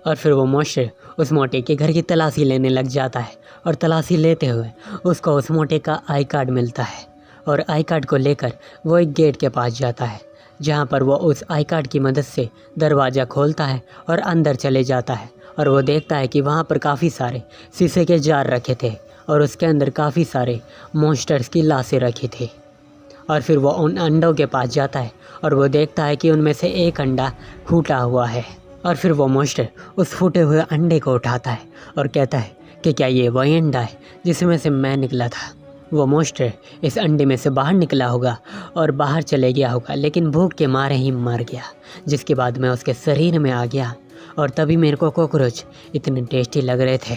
और फिर वो मॉन्स्टर उस मोटे के घर की तलाशी लेने लग जाता है और तलाशी लेते हुए उसको उस मोटे का आई कार्ड मिलता है और आई कार्ड को लेकर वो एक गेट के पास जाता है जहाँ पर वो उस आई कार्ड की मदद से दरवाज़ा खोलता है और अंदर चले जाता है और वो देखता है कि वहाँ पर काफ़ी सारे शीशे के जार रखे थे और उसके अंदर काफ़ी सारे मॉन्स्टर्स की लाशें रखी थी। और फिर वो उन अंडों के पास जाता है और वो देखता है कि उनमें से एक अंडा फूटा हुआ है और फिर वो मॉन्स्टर उस फूटे हुए अंडे को उठाता है और कहता है कि क्या ये वही अंडा है जिसमें से मैं निकला था। वो मॉन्स्टर इस अंडे में से बाहर निकला होगा और बाहर चले गया होगा, लेकिन भूख के मारे ही मर गया, जिसके बाद मैं उसके शरीर में आ गया और तभी मेरे को कॉकरोच इतने टेस्टी लग रहे थे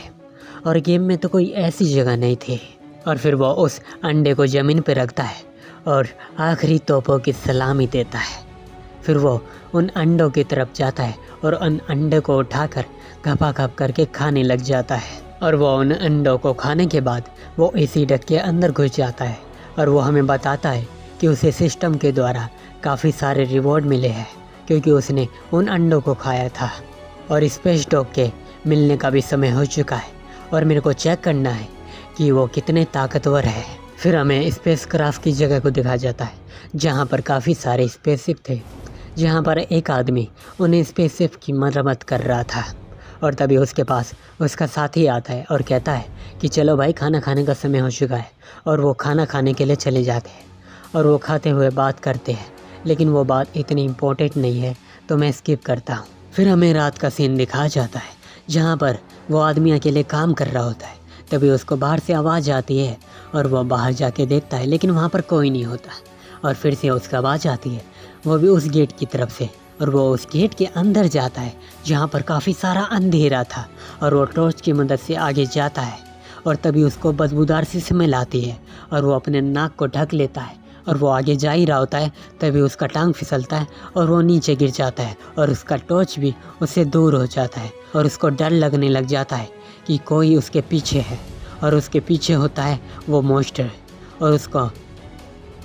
और गेम में तो कोई ऐसी जगह नहीं थी। और फिर वो उस अंडे को ज़मीन पर रखता है और आखिरी तोपों की सलामी देता है। फिर वो उन अंडों की तरफ जाता है और उन अंडे को उठाकर घपा-घप करके खाने लग जाता है और वो उन अंडों को खाने के बाद वो इसी डक के अंदर घुस जाता है और वो हमें बताता है कि उसे सिस्टम के द्वारा काफ़ी सारे रिवॉर्ड मिले हैं क्योंकि उसने उन अंडों को खाया था। और स्पेस डॉग के मिलने का भी समय हो चुका है और मेरे को चेक करना है कि वो कितने ताकतवर है। फिर हमें स्पेस क्राफ्ट की जगह को दिखाया जाता है जहाँ पर काफ़ी सारे स्पेसशिप थे, जहाँ पर एक आदमी उन्हें स्पेसशिप की मरम्मत कर रहा था और तभी उसके पास उसका साथी आता है और कहता है कि चलो भाई खाना खाने का समय हो चुका है। और वो खाना खाने के लिए चले जाते हैं और वो खाते हुए बात करते हैं, लेकिन वो बात इतनी इम्पोर्टेंट नहीं है तो मैं स्किप करता हूँ। फिर हमें रात का सीन दिखाया जाता है जहाँ पर वो आदमी अकेले काम कर रहा होता है। तभी उसको बाहर से आवाज़ आती है और वो बाहर जाके देखता है, लेकिन वहाँ पर कोई नहीं होता। और फिर से उसकी आवाज़ आती है, वो भी उस गेट की तरफ से, और वो उस गेट के अंदर जाता है जहाँ पर काफ़ी सारा अंधेरा था और वो टॉर्च की मदद से आगे जाता है और तभी उसको बदबूदार सी स्मेल आती है और वो अपने नाक को ढक लेता है और वो आगे जा ही रहा होता है तभी उसका टांग फिसलता है और वो नीचे गिर जाता है और उसका टॉर्च भी उससे दूर हो जाता है और उसको डर लगने लग जाता है कि कोई उसके पीछे है और उसके पीछे होता है वो मॉन्स्टर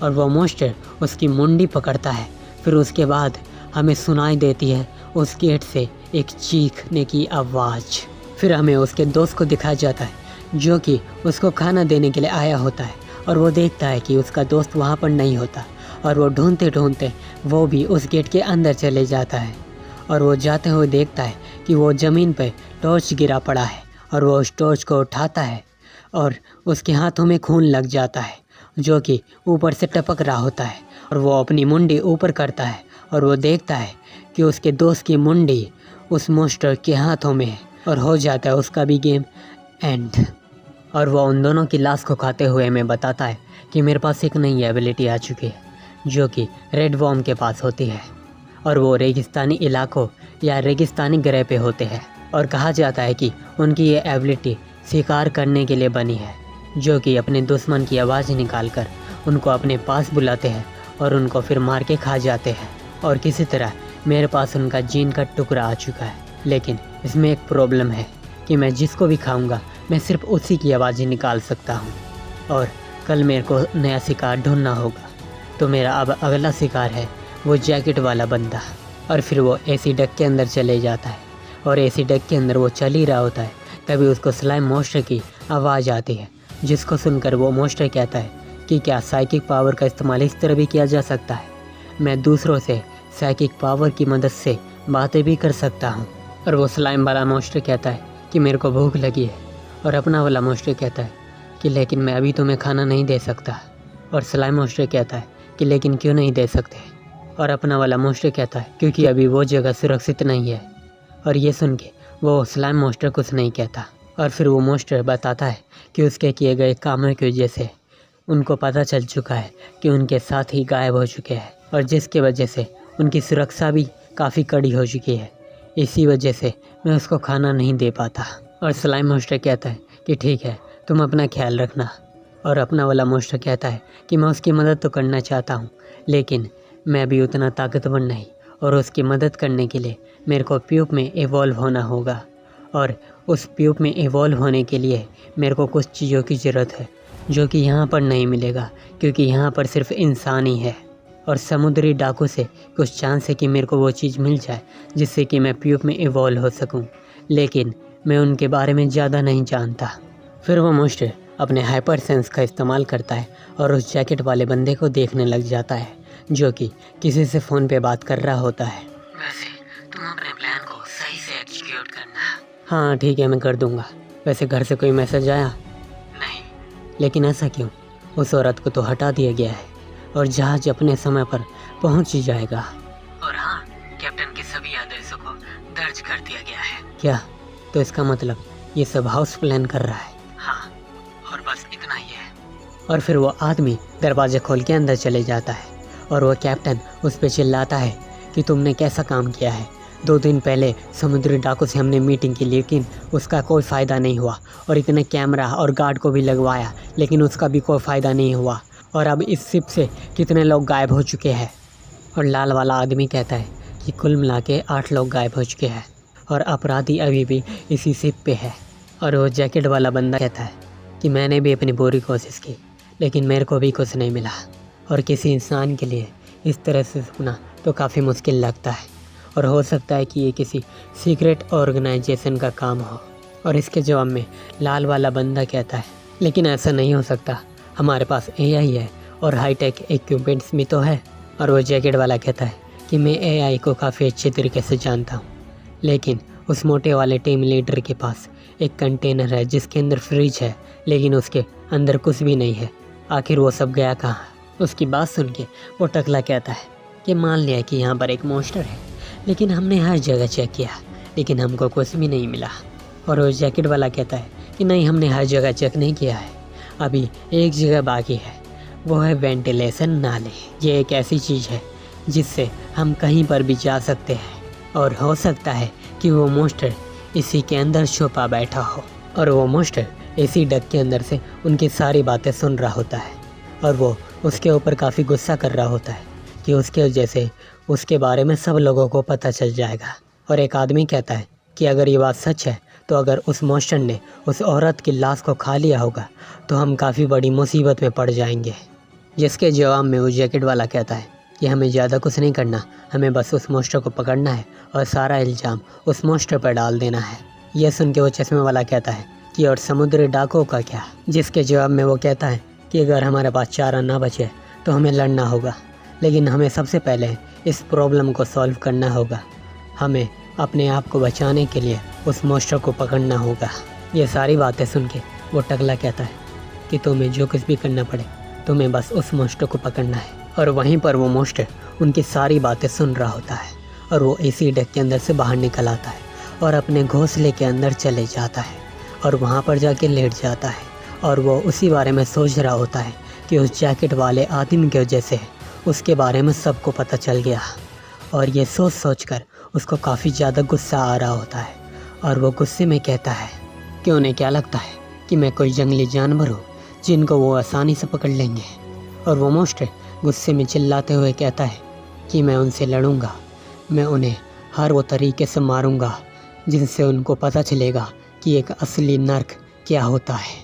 और वो मॉन्स्टर उसकी मुंडी पकड़ता है। फिर उसके बाद हमें सुनाई देती है उस गेट से एक चीखने की आवाज़। फिर हमें उसके दोस्त को दिखाया जाता है जो कि उसको खाना देने के लिए आया होता है और वो देखता है कि उसका दोस्त वहाँ पर नहीं होता और वो ढूंढते ढूंढते वो भी उस गेट के अंदर चले जाता है और वो जाते हुए देखता है कि वो ज़मीन पर टॉर्च गिरा पड़ा है और वो उस टॉर्च को उठाता है और उसके हाथों में खून लग जाता है जो कि ऊपर से टपक रहा होता है और वो अपनी मुंडी ऊपर करता है और वो देखता है कि उसके दोस्त की मुंडी उस मॉन्स्टर के हाथों में है और हो जाता है उसका भी गेम एंड। और वो उन दोनों की लाश को खाते हुए हमें बताता है कि मेरे पास एक नई एबिलिटी आ चुकी है जो कि रेड वॉर्म के पास होती है और वो रेगिस्तानी इलाकों या रेगिस्तानी ग्रह पे होते हैं और कहा जाता है कि उनकी ये एबिलिटी शिकार करने के लिए बनी है, जो कि अपने दुश्मन की आवाज़ निकालकर उनको अपने पास बुलाते हैं और उनको फिर मार के खा जाते हैं। और किसी तरह मेरे पास उनका जीन का टुकड़ा आ चुका है, लेकिन इसमें एक प्रॉब्लम है कि मैं जिसको भी खाऊंगा मैं सिर्फ उसी की आवाज़ ही निकाल सकता हूँ और कल मेरे को नया शिकार ढूंढना होगा। तो मेरा अब अगला शिकार है वो जैकेट वाला बंदा। और फिर वो एसी डक के अंदर चले जाता है और एसी डक के अंदर वो चल ही रहा होता है तभी उसको स्लाइम मॉन्स्टर की आवाज़ आती है, जिसको सुनकर वो मॉन्स्टर कहता है कि क्या साइकिक पावर का इस्तेमाल इस तरह भी किया जा सकता है, मैं दूसरों से साइकिक पावर की मदद से बातें भी कर सकता हूँ। और वो स्लाइम वाला मॉन्स्टर कहता है कि मेरे को भूख लगी है और अपना वाला मॉन्स्टर कहता है कि लेकिन मैं अभी तुम्हें खाना नहीं दे सकता। और स्लाइम मॉन्स्टर कहता है कि लेकिन क्यों नहीं दे सकते। और अपना वाला मॉन्स्टर कहता है क्योंकि अभी वो जगह सुरक्षित नहीं है। और ये सुन के वो स्लाइम मॉन्स्टर कुछ नहीं कहता और फिर वो मॉन्स्टर बताता है कि उसके किए गए कामों की वजह से उनको पता चल चुका है कि उनके साथ ही गायब हो चुके हैं और जिसकी वजह से उनकी सुरक्षा भी काफ़ी कड़ी हो चुकी है। इसी वजह से मैं उसको खाना नहीं दे पाता। और स्लाइम मॉन्स्टर कहता है कि ठीक है, तुम अपना ख्याल रखना। और अपना वाला मॉन्स्टर कहता है कि मैं उसकी मदद तो करना चाहता हूँ, लेकिन मैं भी उतना ताकतवर नहीं और उसकी मदद करने के लिए मेरे को प्यूप में इवॉल्व होना होगा। और उस प्यूप में इवॉल्व होने के लिए मेरे को कुछ चीज़ों की ज़रूरत है जो कि यहाँ पर नहीं मिलेगा, क्योंकि यहाँ पर सिर्फ इंसान ही है। और समुद्री डाकू से कुछ चांस है कि मेरे को वो चीज़ मिल जाए जिससे कि मैं प्यूप में इवॉल्व हो सकूं, लेकिन मैं उनके बारे में ज़्यादा नहीं जानता। फिर वो मोस्टर अपने हाइपर सेंस का इस्तेमाल करता है और उस जैकेट वाले बंदे को देखने लग जाता है जो कि किसी से फ़ोन पे बात कर रहा होता है। वैसे तुम अपने प्लान को सही से एग्जीक्यूट करना। हाँ ठीक है, मैं कर दूंगा। वैसे घर से कोई मैसेज आया? नहीं। लेकिन ऐसा क्यों? उस औरत को तो हटा दिया गया है और जहाज अपने समय पर पहुंच ही जाएगा। और हाँ, कैप्टन के सभी आदेशों को दर्ज कर दिया गया है। क्या? तो इसका मतलब ये सब हाउस प्लान कर रहा है? हाँ, और बस इतना ही है। और फिर वो आदमी दरवाज़ा खोल के अंदर चले जाता है और वो कैप्टन उस पर चिल्लाता है कि तुमने कैसा काम किया है। 2 दिन पहले समुद्री डाकू से हमने मीटिंग की लेकिन उसका कोई फ़ायदा नहीं हुआ और इतने कैमरा और गार्ड को भी लगवाया लेकिन उसका भी कोई फ़ायदा नहीं हुआ। और अब इस शिप से कितने लोग गायब हो चुके हैं। और लाल वाला आदमी कहता है कि कुल मिला के 8 लोग गायब हो चुके हैं और अपराधी अभी भी इसी शिप पे है। और वो जैकेट वाला बंदा कहता है कि मैंने भी अपनी पूरी कोशिश की लेकिन मेरे को भी कुछ नहीं मिला। और किसी इंसान के लिए इस तरह से सुनना तो काफ़ी मुश्किल लगता है और हो सकता है कि ये किसी सीक्रेट ऑर्गेनाइजेशन का काम हो। और इसके जवाब में लाल वाला बंदा कहता है लेकिन ऐसा नहीं हो सकता, हमारे पास AI है और हाईटेक इक्विपमेंट्स भी तो है। और वो जैकेट वाला कहता है कि मैं AI को काफ़ी अच्छे तरीके से जानता हूँ लेकिन उस मोटे वाले टीम लीडर के पास एक कंटेनर है जिसके अंदर फ्रिज है लेकिन उसके अंदर कुछ भी नहीं है। आखिर वो सब गया कहाँ? उसकी बात सुन के वो टकला कहता है कि मान लिया कि यहाँ पर एक मॉन्स्टर है लेकिन हमने हर जगह चेक किया लेकिन हमको कुछ भी नहीं मिला। और वो जैकेट वाला कहता है कि नहीं, हमने हर जगह चेक नहीं किया है, अभी एक जगह बाकी है, वो है वेंटिलेशन नाले। ये एक ऐसी चीज़ है जिससे हम कहीं पर भी जा सकते हैं और हो सकता है कि वो मॉन्स्टर इसी के अंदर छुपा बैठा हो। और वो मॉन्स्टर इसी डक के अंदर से उनकी सारी बातें सुन रहा होता है और वो उसके ऊपर काफ़ी गुस्सा कर रहा होता है कि उसके वजह से उसके बारे में सब लोगों को पता चल जाएगा। और एक आदमी कहता है कि अगर ये बात सच है तो अगर उस मॉन्स्टर ने उस औरत की लाश को खा लिया होगा तो हम काफ़ी बड़ी मुसीबत में पड़ जाएंगे। जिसके जवाब में वो जैकेट वाला कहता है कि हमें ज़्यादा कुछ नहीं करना, हमें बस उस मॉन्स्टर को पकड़ना है और सारा इल्ज़ाम उस मॉन्स्टर पर डाल देना है। यह सुन के वो चश्मे वाला कहता है कि और समुद्री डाकुओं का क्या? जिसके जवाब में वो कहता है कि अगर हमारे पास चारा ना बचे तो हमें लड़ना होगा, लेकिन हमें सबसे पहले इस प्रॉब्लम को सॉल्व करना होगा। हमें अपने आप को बचाने के लिए उस मॉन्स्टर को पकड़ना होगा। ये सारी बातें सुन के वो टकला कहता है कि तुम्हें जो कुछ भी करना पड़े, तुम्हें बस उस मॉन्स्टर को पकड़ना है। और वहीं पर वो मॉन्स्टर उनकी सारी बातें सुन रहा होता है और वो इसी डक के अंदर से बाहर निकल आता है और अपने घोंसले के अंदर चले जाता है और वहाँ पर जाके लेट जाता है। और वो उसी बारे में सोच रहा होता है कि उस जैकेट वाले आदमी की वजह से उसके बारे में सबको पता चल गया। और ये सोच कर उसको काफ़ी ज़्यादा गुस्सा आ रहा होता है और वो गुस्से में कहता है कि उन्हें क्या लगता है कि मैं कोई जंगली जानवर हूँ जिनको वो आसानी से पकड़ लेंगे। और वो मॉन्स्टर गुस्से में चिल्लाते हुए कहता है कि मैं उनसे लड़ूंगा, मैं उन्हें हर वो तरीके से मारूंगा जिनसे उनको पता चलेगा कि एक असली नर्क क्या होता है।